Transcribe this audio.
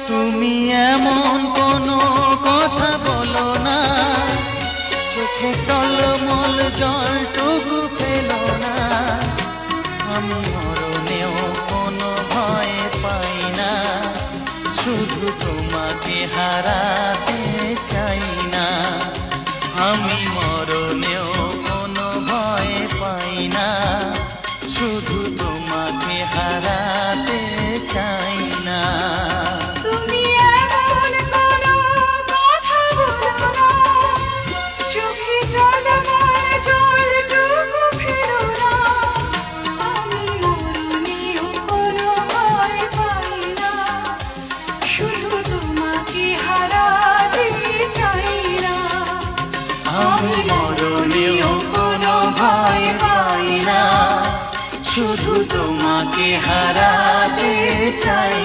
তুমি এমন কোনো কথা বলো না, চোখে টলমল জলটুকু ফেলো না। আমি মরণেও কোনো ভয় পাই না, শুধু তোমাকে হারাতে চাই না। আমি মরণেও কোনো ভয় পাই না, শুধু তোমাকে হারাতে চাই না। তুমি এমন কোনো কথা বলো না, চোখে টলমল জলটুকু ফেলো না। আমি মরণেও কোনো ভয় পাই না, শুধু তোমাকে হারাতে চাই না। আমি মরণেও কোনো ভয় পাই না, শুধু তোমাকে হারাতে চাই।